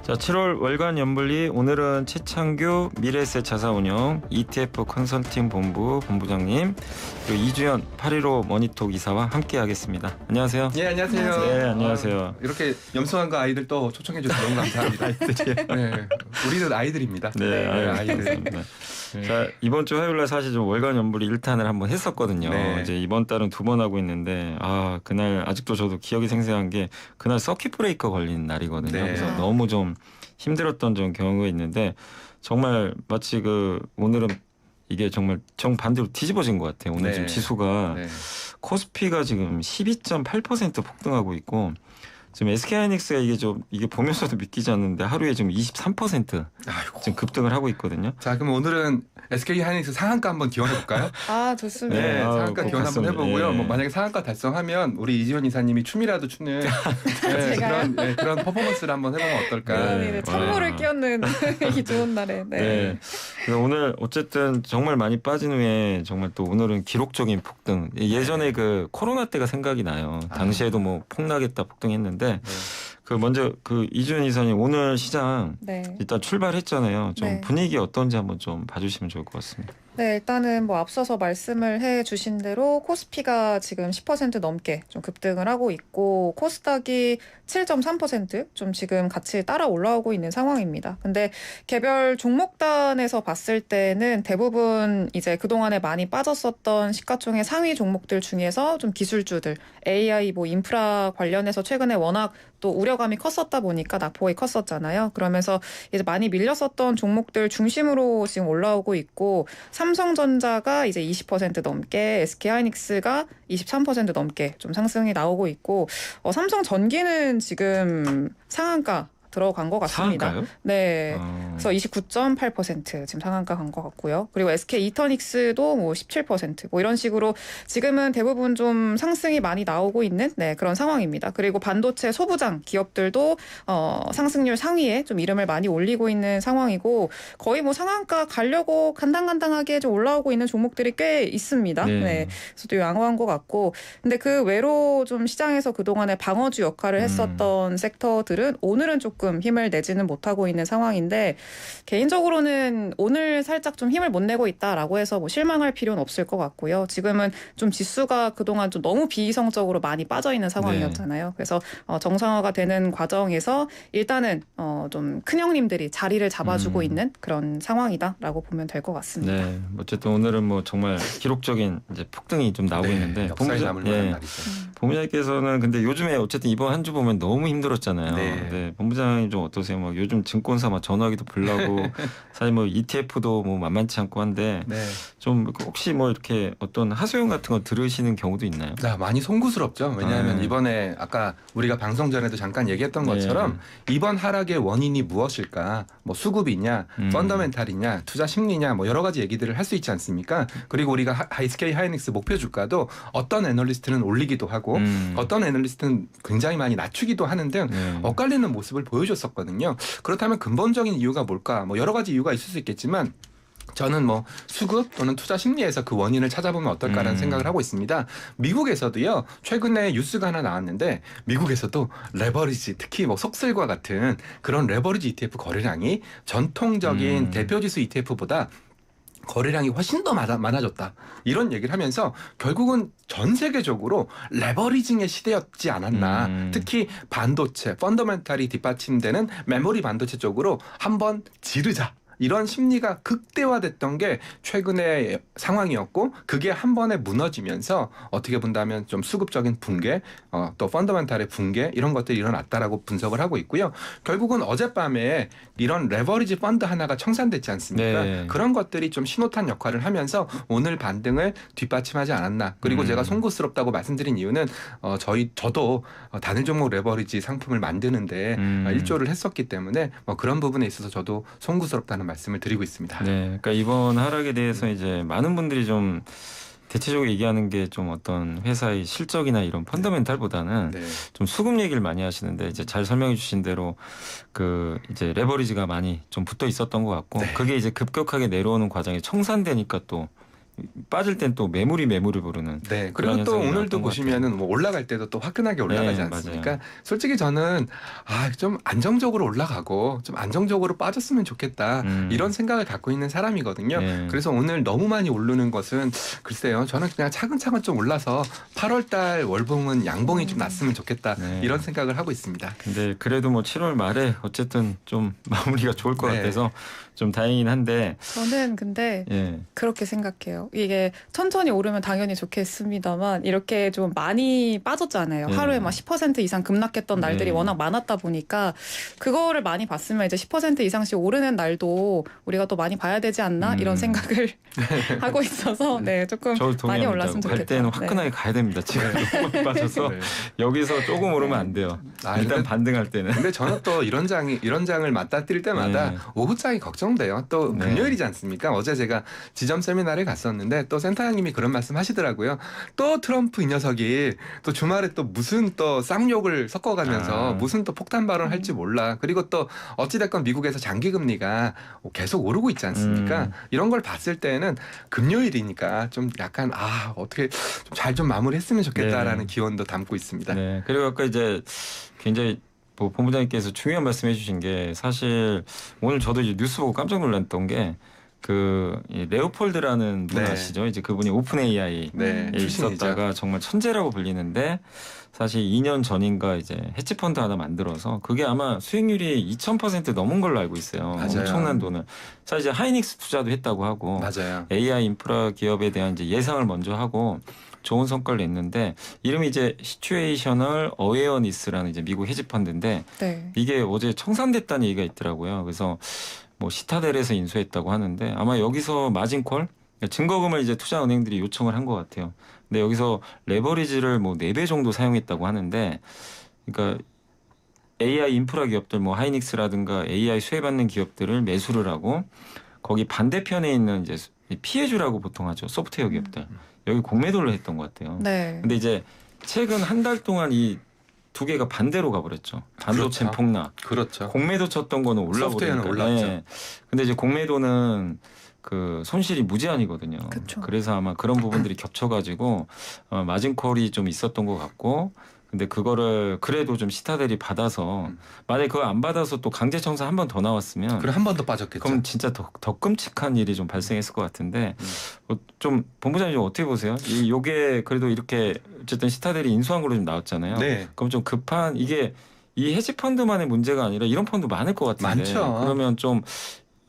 자, 7월 월간 연불리 오늘은 최창규 미래에셋 자산운용 ETF 컨설팅 본부 본부장님 그리고 이주연 815 머니톡 이사와 함께하겠습니다. 안녕하세요. 네, 안녕하세요. 네, 안녕하세요. 이렇게 염소한과 아이들 또 초청해 주셔서 너무 감사합니다. 네, 우리는 아이들입니다. 네, 아이들. 네. 자, 이번 주 화요일날 사실 좀 월간 연불이 1탄을 한번 했었거든요. 네. 이제 이번 달은 2번 하고 있는데 그날 아직도 저도 기억이 생생한 게 그날 서킷 브레이커 걸린 날이거든요. 네. 그래서 너무 좀 힘들었던 좀 경우가 있는데 정말 마치 오늘은 이게 정말 정반대로 뒤집어진 것 같아요. 오늘 네. 지금 지수가 코스피가 지금 12.8% 폭등하고 있고 지금 SK하이닉스가 이게 보면서도 믿기지 않는데 하루에 지금 23% 아이고. 지금 급등을 하고 있거든요. 자, 그럼 오늘은 SK하이닉스 상한가 한번 기원해 볼까요? 아, 좋습니다. 네, 상한가 기원 한번 해보고요. 예. 뭐 만약에 상한가 달성하면 우리 이지원 이사님이 춤이라도 추는 그런 퍼포먼스를 한번 해보면 어떨까? 네. 찬물을 끼얹는 이 좋은 날에. 네. 그래서 오늘 어쨌든 정말 많이 빠진 후에 정말 또 오늘은 기록적인 폭등. 예전에 그 코로나 때가 생각이 나요. 당시에도 뭐 폭락했다 폭등했는데 먼저 이주연 이사님 오늘 시장 일단 출발했잖아요. 좀 분위기 어떤지 한번 좀 봐주시면 좋을 것 같습니다. 네, 일단은 뭐 앞서서 말씀을 해주신 대로 코스피가 지금 10% 넘게 좀 급등을 하고 있고 코스닥이 7.3% 좀 지금 같이 따라 올라오고 있는 상황입니다. 근데 개별 종목단에서 봤을 때는 대부분 이제 그동안에 많이 빠졌었던 시가총액 상위 종목들 중에서 좀 기술주들, AI 뭐 인프라 관련해서 최근에 워낙 또 우려감이 컸었다 보니까 낙폭이 컸었잖아요. 그러면서 이제 많이 밀렸었던 종목들 중심으로 지금 올라오고 있고 삼성전자가 이제 20% 넘게, SK하이닉스가 23% 넘게 좀 상승이 나오고 있고 삼성전기는 지금 상한가 들어간 것 같습니다. 상한가요? 네. 그래서 29.8% 지금 상한가 간 것 같고요. 그리고 SK 이터닉스도 뭐 17% 이런 식으로 지금은 대부분 좀 상승이 많이 나오고 있는 그런 상황입니다. 그리고 반도체 소부장 기업들도 상승률 상위에 좀 이름을 많이 올리고 있는 상황이고 거의 뭐 상한가 가려고 간당간당하게 좀 올라오고 있는 종목들이 꽤 있습니다. 네. 그래서 또 양호한 것 같고 근데 그 외로 좀 시장에서 그동안에 방어주 역할을 했었던 섹터들은 오늘은 조금 힘을 내지는 못하고 있는 상황인데 개인적으로는 오늘 살짝 좀 힘을 못 내고 있다라고 해서 뭐 실망할 필요는 없을 것 같고요. 지금은 좀 지수가 그동안 좀 너무 비이성적으로 많이 빠져 있는 상황이었잖아요. 그래서 정상화가 되는 과정에서 일단은 좀 큰형님들이 자리를 잡아주고 있는 그런 상황이다라고 보면 될 것 같습니다. 네, 어쨌든 오늘은 뭐 정말 기록적인 이제 폭등이 좀 나오고 있는데 역사에 남을 만한 날이죠. 본부장님께서는 근데 요즘에 어쨌든 이번 한 주 보면 너무 힘들었잖아요. 네, 본부장님 좀 어떠세요? 막 요즘 증권사 막 전화기도 불나고 사실 뭐 ETF도 뭐 만만치 않고 한데 좀 혹시 뭐 이렇게 어떤 하소연 같은 거 들으시는 경우도 있나요? 많이 송구스럽죠. 왜냐하면 이번에 아까 우리가 방송 전에도 잠깐 얘기했던 것처럼 이번 하락의 원인이 무엇일까? 뭐 수급이냐, 펀더멘탈이냐, 투자 심리냐, 뭐 여러 가지 얘기들을 할 수 있지 않습니까? 그리고 우리가 SK하이닉스 목표 주가도 어떤 애널리스트는 올리기도 하고 어떤 애널리스트는 굉장히 많이 낮추기도 하는 등 엇갈리는 모습을 보여줬었거든요. 그렇다면 근본적인 이유가 뭘까? 뭐 여러 가지 이유가 있을 수 있겠지만 저는 뭐 수급 또는 투자 심리에서 그 원인을 찾아보면 어떨까라는 생각을 하고 있습니다. 미국에서도요. 최근에 뉴스가 하나 나왔는데 미국에서도 레버리지 특히 뭐 속셀과 같은 그런 레버리지 ETF 거래량이 전통적인 대표지수 ETF보다 거래량이 훨씬 더 많아졌다. 이런 얘기를 하면서 결국은 전 세계적으로 레버리징의 시대였지 않았나. 특히 반도체, 펀더멘탈이 뒷받침되는 메모리 반도체 쪽으로 한번 지르자. 이런 심리가 극대화됐던 게 최근의 상황이었고 그게 한 번에 무너지면서 어떻게 본다면 좀 수급적인 붕괴 또 펀더멘탈의 붕괴 이런 것들이 일어났다라고 분석을 하고 있고요. 결국은 어젯밤에 이런 레버리지 펀드 하나가 청산됐지 않습니까? 그런 것들이 좀 신호탄 역할을 하면서 오늘 반등을 뒷받침하지 않았나. 그리고 제가 송구스럽다고 말씀드린 이유는 저도 단일 종목 레버리지 상품을 만드는데 일조를 했었기 때문에 뭐 그런 부분에 있어서 저도 송구스럽다는 말씀을 드리고 있습니다. 네, 그러니까 이번 하락에 대해서 이제 많은 분들이 좀 대체적으로 얘기하는 게 좀 어떤 회사의 실적이나 이런 펀더멘탈보다는 좀 수급 얘기를 많이 하시는데 이제 잘 설명해 주신 대로 이제 레버리지가 많이 좀 붙어 있었던 것 같고 그게 이제 급격하게 내려오는 과정에 청산되니까 또 빠질 땐 또 매물이 부르는. 네. 그런 그리고 또 현상이 오늘도 나왔던 것 보시면은 뭐 올라갈 때도 또 화끈하게 올라가지 네, 않습니까? 맞아요. 솔직히 저는 좀 안정적으로 올라가고 좀 안정적으로 빠졌으면 좋겠다. 이런 생각을 갖고 있는 사람이거든요. 네. 그래서 오늘 너무 많이 오르는 것은 글쎄요. 저는 그냥 차근차근 좀 올라서 8월 달 월봉은 양봉이 좀 났으면 좋겠다. 네. 이런 생각을 하고 있습니다. 근데 그래도 뭐 7월 말에 어쨌든 좀 마무리가 좋을 것 네. 같아서 좀 다행이긴 한데. 저는 근데 예. 그렇게 생각해요. 이게 천천히 오르면 당연히 좋겠습니다만 이렇게 좀 많이 빠졌잖아요. 네. 하루에 막 10% 이상 급락했던 날들이 네. 워낙 많았다 보니까 그거를 많이 봤으면 이제 10% 이상씩 오르는 날도 우리가 또 많이 봐야 되지 않나 이런 생각을 하고 있어서 네 조금 저도 많이 동의합니다. 올랐으면 좋겠다. 갈 때는 네. 화끈하게 가야 됩니다. 지금 너무 많이 빠져서 네. 여기서 조금 오르면 안 돼요. 일단 근데 반등할 때는. 근데 저는 또 이런 장을 맞닥뜨릴 때마다 네. 오후장이 걱정돼요. 또 네. 금요일이지 않습니까? 어제 제가 지점 세미나를 갔었는데 또 센터장님이 그런 말씀 하시더라고요. 또 트럼프 이 녀석이 또 주말에 또 무슨 또 쌍욕을 섞어가면서 무슨 또 폭탄 발언 할지 몰라. 그리고 또 어찌됐건 미국에서 장기 금리가 계속 오르고 있지 않습니까? 이런 걸 봤을 때는 금요일이니까 좀 약간 어떻게 잘 좀 마무리했으면 좋겠다라는 네. 기원도 담고 있습니다. 네. 그리고 아까 이제 굉장히 뭐 본부장님께서 중요한 말씀해 주신 게 사실 오늘 저도 이제 뉴스 보고 깜짝 놀랐던 게 이 레오폴드라는 분 네. 아시죠? 이제 그분이 오픈 AI에 네, 출신이죠. 있었다가 정말 천재라고 불리는데 사실 2년 전인가 이제 헤지펀드 하나 만들어서 그게 아마 수익률이 2000% 넘은 걸로 알고 있어요. 맞아요. 엄청난 돈을. 사실 이제 하이닉스 투자도 했다고 하고 맞아요. AI 인프라 기업에 대한 이제 예상을 먼저 하고 좋은 성과를 냈는데 이름이 이제 시츄에이셔널 어웨어니스라는 이제 미국 헤지펀드인데 네. 이게 어제 청산됐다는 얘기가 있더라고요. 그래서 뭐 시타델에서 인수했다고 하는데 아마 여기서 마진콜 증거금을 이제 투자은행들이 요청을 한 것 같아요. 근데 여기서 레버리지를 뭐 4배 정도 사용했다고 하는데 그러니까 AI 인프라 기업들 뭐 하이닉스라든가 AI 수혜받는 기업들을 매수를 하고 거기 반대편에 있는 이제 피해주라고 보통 하죠. 소프트웨어 기업들. 여기 공매도를 했던 것 같아요. 네. 근데 이제 최근 한 달 동안 이 두 개가 반대로 가버렸죠. 반도체 그렇죠. 폭락. 그렇죠. 공매도 쳤던 거는 소프트웨어는 올라버리니까. 올랐죠. 네. 근데 이제 공매도는 그 손실이 무제한이거든요. 그쵸. 그래서 아마 그런 부분들이 겹쳐가지고 마진콜이 좀 있었던 것 같고. 근데 그거를 그래도 좀 시타델이 받아서 만약에 그거 안 받아서 또 강제 청산 한 번 더 나왔으면 그럼 한 번 더 빠졌겠죠. 그럼 진짜 더 끔찍한 일이 좀 발생했을 것 같은데 좀 본부장님 좀 어떻게 보세요? 요게 그래도 이렇게 어쨌든 시타델이 인수한 걸로 좀 나왔잖아요. 네. 그럼 좀 급한 이게 이 헤지 펀드만의 문제가 아니라 이런 펀드 많을 것 같은데 많죠. 그러면 좀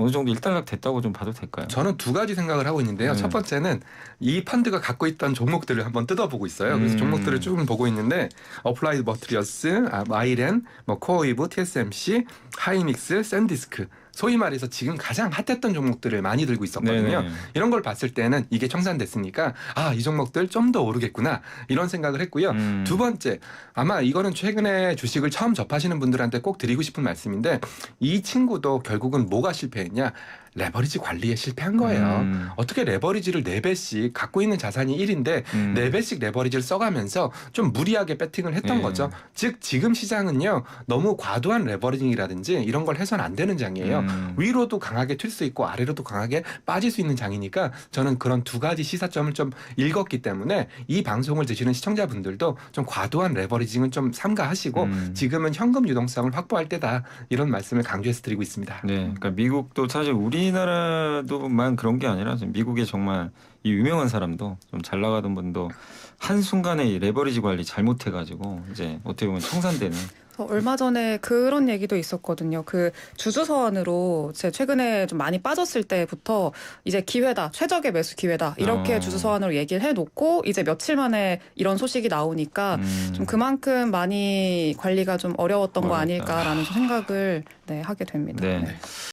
어느 정도 일단락 됐다고 좀 봐도 될까요? 저는 두 가지 생각을 하고 있는데요. 네. 첫 번째는 이 펀드가 갖고 있던 종목들을 한번 뜯어보고 있어요. 그래서 종목들을 쭉 보고 있는데 어플라이드 머트리얼스, 아이렌, 뭐 코어웨이브, TSMC, 하이닉스, 샌디스크 소위 말해서 지금 가장 핫했던 종목들을 많이 들고 있었거든요. 네네. 이런 걸 봤을 때는 이게 청산됐으니까 이 종목들 좀 더 오르겠구나 이런 생각을 했고요. 두 번째 아마 이거는 최근에 주식을 처음 접하시는 분들한테 꼭 드리고 싶은 말씀인데 이 친구도 결국은 뭐가 실패했냐? 레버리지 관리에 실패한 거예요. 어떻게 레버리지를 4배씩 갖고 있는 자산이 1인데 4배씩 레버리지를 써가면서 좀 무리하게 배팅을 했던 네. 거죠. 즉 지금 시장은요. 너무 과도한 레버리징이라든지 이런 걸 해서는 안 되는 장이에요. 위로도 강하게 튈 수 있고 아래로도 강하게 빠질 수 있는 장이니까 저는 그런 두 가지 시사점을 좀 읽었기 때문에 이 방송을 드시는 시청자분들도 좀 과도한 레버리징은 좀 삼가하시고 지금은 현금 유동성을 확보할 때다 이런 말씀을 강조해서 드리고 있습니다. 네, 그러니까 미국도 사실 우리나라도만 그런 게 아니라 미국에 정말 이 유명한 사람도 좀 잘 나가던 분도 한 순간에 이 레버리지 관리 잘못해가지고 이제 어떻게 보면 청산되는. 얼마 전에 그런 얘기도 있었거든요. 그 주주 서한으로 제 최근에 좀 많이 빠졌을 때부터 이제 기회다, 최적의 매수 기회다 이렇게 주주 서한으로 얘기를 해놓고 이제 며칠 만에 이런 소식이 나오니까 좀 그만큼 많이 관리가 좀 어려웠던 거 어렵다. 아닐까라는 좀 생각을 하게 됩니다. 네. 네.